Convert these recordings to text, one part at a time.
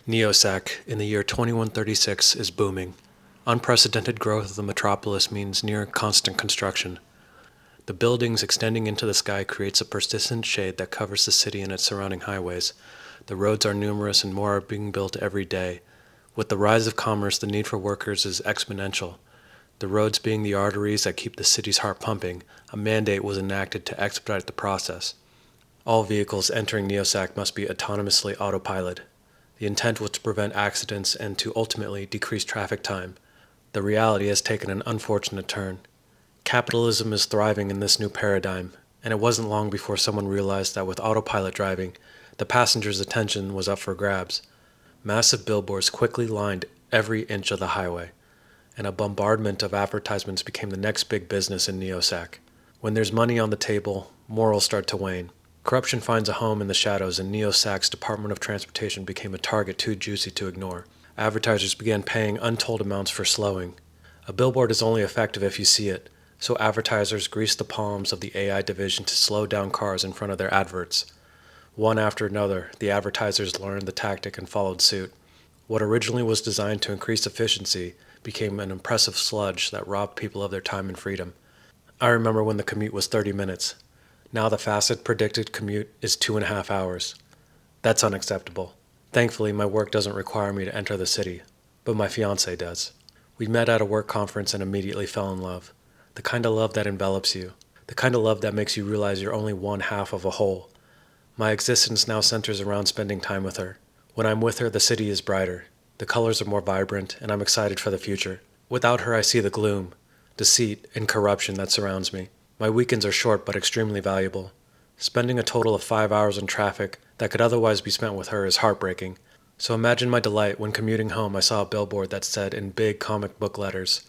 Neosac, in the year 2136, is booming. Unprecedented growth of the metropolis means near constant construction. The buildings extending into the sky creates a persistent shade that covers the city and its surrounding highways. The roads are numerous and more are being built every day. With the rise of commerce, the need for workers is exponential. The roads being the arteries that keep the city's heart pumping, a mandate was enacted to expedite the process. All vehicles entering Neosac must be autonomously autopilot. The intent was to prevent accidents and to ultimately decrease traffic time. The reality has taken an unfortunate turn. Capitalism is thriving in this new paradigm, and it wasn't long before someone realized that with autopilot driving, the passenger's attention was up for grabs. Massive billboards quickly lined every inch of the highway, and a bombardment of advertisements became the next big business in Neosac. When there's money on the table, morals start to wane. Corruption finds a home in the shadows, and Neosac's Department of Transportation became a target too juicy to ignore. Advertisers began paying untold amounts for slowing. A billboard is only effective if you see it, so advertisers greased the palms of the AI division to slow down cars in front of their adverts. One after another, the advertisers learned the tactic and followed suit. What originally was designed to increase efficiency became an impressive sludge that robbed people of their time and freedom. I remember when the commute was 30 minutes. Now the fastest predicted commute is 2.5 hours. That's unacceptable. Thankfully, my work doesn't require me to enter the city, but my fiancée does. We met at a work conference and immediately fell in love. The kind of love that envelops you. The kind of love that makes you realize you're only one half of a whole. My existence now centers around spending time with her. When I'm with her, the city is brighter. The colors are more vibrant, and I'm excited for the future. Without her, I see the gloom, deceit, and corruption that surrounds me. My weekends are short but extremely valuable. Spending a total of 5 hours in traffic that could otherwise be spent with her is heartbreaking. So imagine my delight when commuting home I saw a billboard that said in big comic book letters,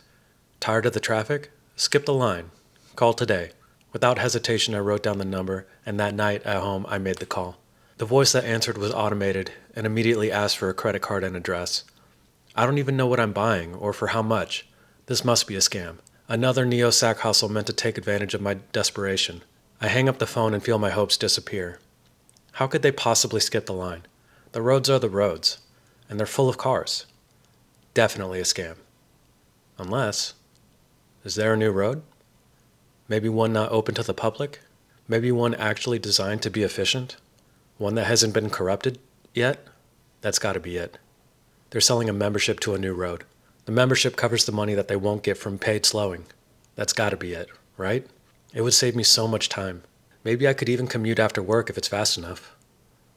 "Tired of the traffic? Skip the line. Call today." Without hesitation, I wrote down the number, and that night at home I made the call. The voice that answered was automated and immediately asked for a credit card and address. I don't even know what I'm buying or for how much. This must be a scam. Another Neosac hustle meant to take advantage of my desperation. I hang up the phone and feel my hopes disappear. How could they possibly skip the line? The roads are the roads, and they're full of cars. Definitely a scam. Unless, is there a new road? Maybe one not open to the public? Maybe one actually designed to be efficient? One that hasn't been corrupted yet? That's gotta be it. They're selling a membership to a new road. The membership covers the money that they won't get from paid slowing. That's gotta be it, right? It would save me so much time. Maybe I could even commute after work if it's fast enough.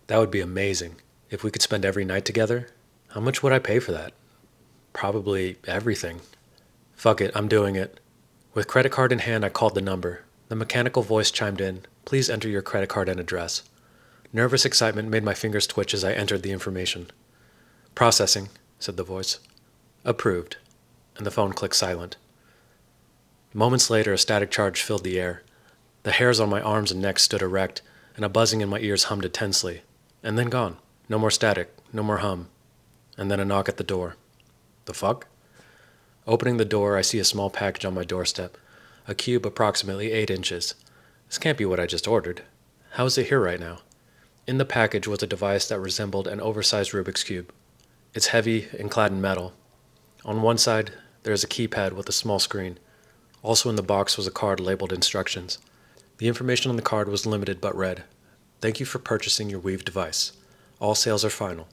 That would be amazing. If we could spend every night together, how much would I pay for that? Probably everything. Fuck it, I'm doing it. With credit card in hand, I called the number. The mechanical voice chimed in, "Please enter your credit card and address." Nervous excitement made my fingers twitch as I entered the information. "Processing," said the voice. "Approved," and the phone clicked silent. Moments later, a static charge filled the air. The hairs on my arms and neck stood erect, and a buzzing in my ears hummed intensely. And then gone. No more static, no more hum. And then a knock at the door. The fuck? Opening the door, I see a small package on my doorstep. A cube approximately 8 inches. This can't be what I just ordered. How is it here right now? In the package was a device that resembled an oversized Rubik's Cube. It's heavy and clad in metal. On one side, there is a keypad with a small screen. Also in the box was a card labeled instructions. The information on the card was limited but read, "Thank you for purchasing your Weave device. All sales are final.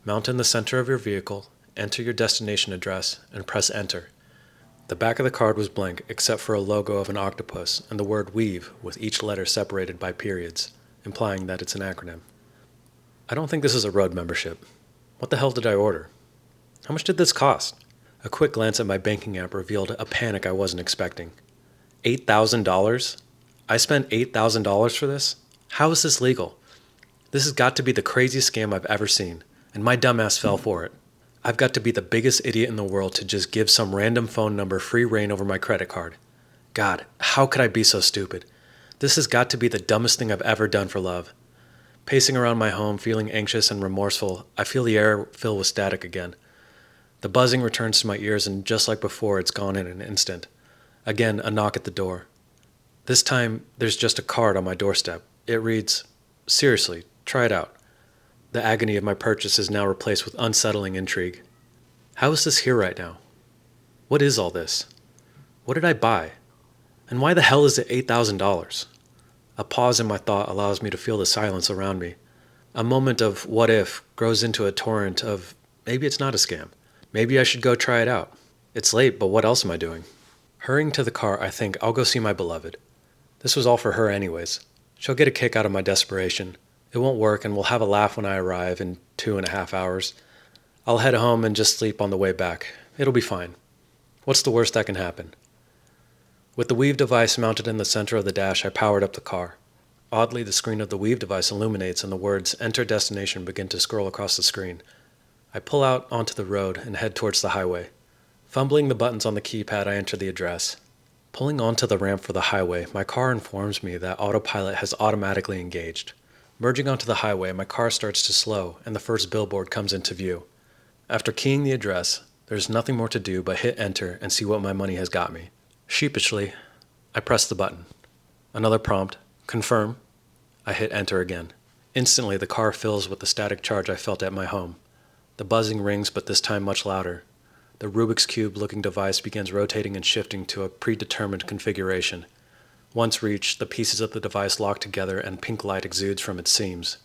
Mount in the center of your vehicle, enter your destination address, and press enter." The back of the card was blank except for a logo of an octopus and the word Weave with each letter separated by periods, implying that it's an acronym. I don't think this is a road membership. What the hell did I order? How much did this cost? A quick glance at my banking app revealed a panic I wasn't expecting. $8,000? I spent $8,000 for this? How is this legal? This has got to be the craziest scam I've ever seen, and my dumbass fell for it. I've got to be the biggest idiot in the world to just give some random phone number free rein over my credit card. God, how could I be so stupid? This has got to be the dumbest thing I've ever done for love. Pacing around my home, feeling anxious and remorseful, I feel the air fill with static again. The buzzing returns to my ears, and just like before, it's gone in an instant. Again, a knock at the door. This time, there's just a card on my doorstep. It reads, "Seriously, try it out." The agony of my purchase is now replaced with unsettling intrigue. How is this here right now? What is all this? What did I buy? And why the hell is it $8,000? A pause in my thought allows me to feel the silence around me. A moment of what if grows into a torrent of maybe it's not a scam. Maybe I should go try it out. It's late, but what else am I doing? Hurrying to the car, I think I'll go see my beloved. This was all for her anyways. She'll get a kick out of my desperation. It won't work, and we'll have a laugh when I arrive in 2.5 hours. I'll head home and just sleep on the way back. It'll be fine. What's the worst that can happen? With the Weave device mounted in the center of the dash, I powered up the car. Oddly, the screen of the Weave device illuminates and the words "Enter Destination" begin to scroll across the screen. I pull out onto the road and head towards the highway. Fumbling the buttons on the keypad, I enter the address. Pulling onto the ramp for the highway, my car informs me that autopilot has automatically engaged. Merging onto the highway, my car starts to slow and the first billboard comes into view. After keying the address, there's nothing more to do but hit enter and see what my money has got me. Sheepishly, I press the button. Another prompt, confirm. I hit enter again. Instantly, the car fills with the static charge I felt at my home. The buzzing rings, but this time much louder. The Rubik's Cube-looking device begins rotating and shifting to a predetermined configuration. Once reached, the pieces of the device lock together and pink light exudes from its seams.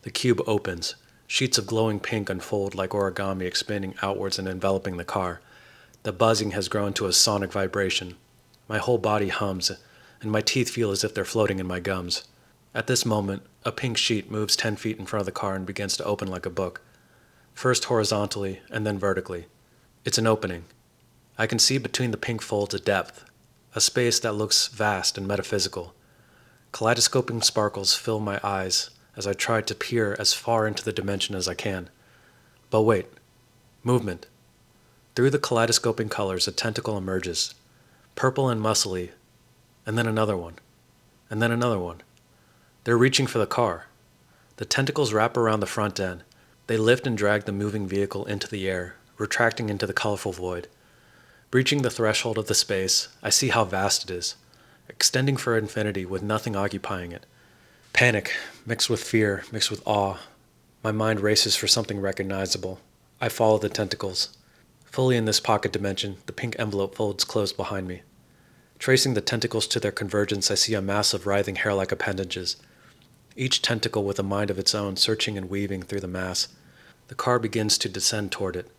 The cube opens. Sheets of glowing pink unfold like origami, expanding outwards and enveloping the car. The buzzing has grown to a sonic vibration. My whole body hums, and my teeth feel as if they're floating in my gums. At this moment, a pink sheet moves 10 feet in front of the car and begins to open like a book. First horizontally, and then vertically. It's an opening. I can see between the pink folds a depth, a space that looks vast and metaphysical. Kaleidoscoping sparkles fill my eyes as I try to peer as far into the dimension as I can. But wait. Movement. Through the kaleidoscoping colors, a tentacle emerges, purple and muscly, and then another one, and then another one. They're reaching for the car. The tentacles wrap around the front end. They lift and drag the moving vehicle into the air, retracting into the colorful void. Breaching the threshold of the space, I see how vast it is, extending for infinity with nothing occupying it. Panic, mixed with fear, mixed with awe. My mind races for something recognizable. I follow the tentacles. Fully in this pocket dimension, the pink envelope folds closed behind me. Tracing the tentacles to their convergence, I see a mass of writhing hair-like appendages. Each tentacle with a mind of its own, searching and weaving through the mass. The car begins to descend toward it.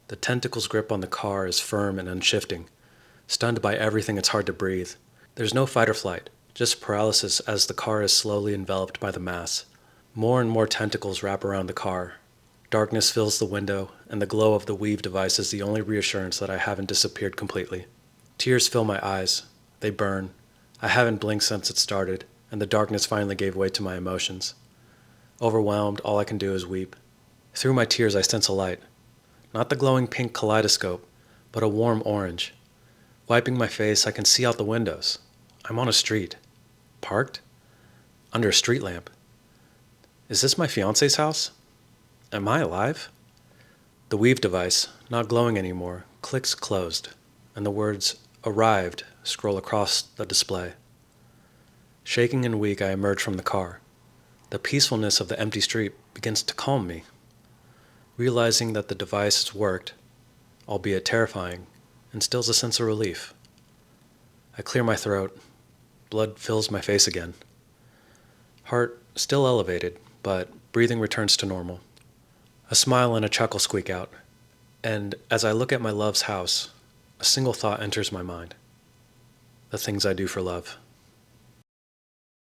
The tentacle's grip on the car is firm and unshifting. Stunned by everything, it's hard to breathe. There's no fight or flight, just paralysis as the car is slowly enveloped by the mass. More and more tentacles wrap around the car. Darkness fills the window, and the glow of the Weave device is the only reassurance that I haven't disappeared completely. Tears fill my eyes. They burn. I haven't blinked since it started, and the darkness finally gave way to my emotions. Overwhelmed, all I can do is weep. Through my tears, I sense a light. Not the glowing pink kaleidoscope, but a warm orange. Wiping my face, I can see out the windows. I'm on a street. Parked? Under a street lamp. Is this my fiance's house? Am I alive? The Weave device, not glowing anymore, clicks closed, and the words "Arrived" scroll across the display. Shaking and weak, I emerge from the car. The peacefulness of the empty street begins to calm me. Realizing that the device has worked, albeit terrifying, instills a sense of relief. I clear my throat. Blood fills my face again. Heart still elevated, but breathing returns to normal. A smile and a chuckle squeak out, and as I look at my love's house, a single thought enters my mind. The things I do for love.